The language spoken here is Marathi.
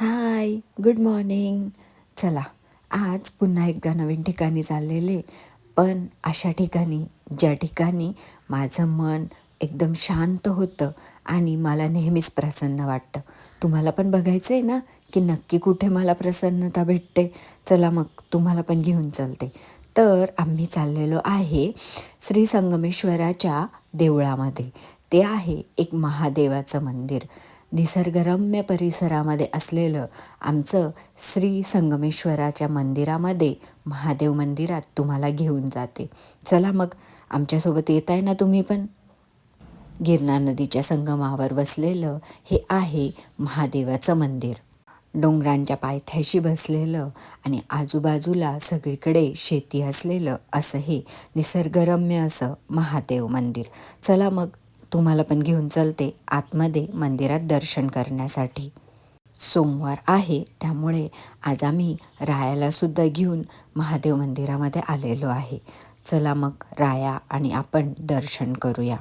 हाय, गुड मॉर्निंग. चला, आज पुन्हा एकदा नवीन ठिकाणी चाललेले, पण अशा ठिकाणी ज्या ठिकाणी माझं मन एकदम शांत होतं आणि मला नेहमीच प्रसन्न वाटतं. तुम्हाला पण बघायचं आहे ना, की नक्की कुठे मला प्रसन्नता भेटते? चला मग तुम्हाला पण घेऊन चलते. तर आम्ही चाललेलो आहे श्री संगमेश्वराच्या देवळामध्ये. ते आहे एक महादेवाचं मंदिर. निसर्गरम्य परिसरामध्ये असलेलं आमचं श्री संगमेश्वराच्या मंदिरामध्ये, महादेव मंदिरात तुम्हाला घेऊन जाते. चला मग, आमच्यासोबत येत आहे ना तुम्ही पण? गिरणा नदीच्या संगमावर वसलेलं हे आहे महादेवाचं मंदिर. डोंगरांच्या पायथ्याशी बसलेलं आणि आजूबाजूला सगळीकडे शेती असलेलं असं हे निसर्गरम्य असं महादेव मंदिर. चला मग, तुम्हाला पण घेऊन चलते आतमध्ये मंदिरात दर्शन करण्यासाठी. सोमवार आहे त्यामुळे आज आम्ही रायालासुद्धा घेऊन महादेव मंदिरामध्ये आलेलो आहे. चला मग, राया आणि आपण दर्शन करूया.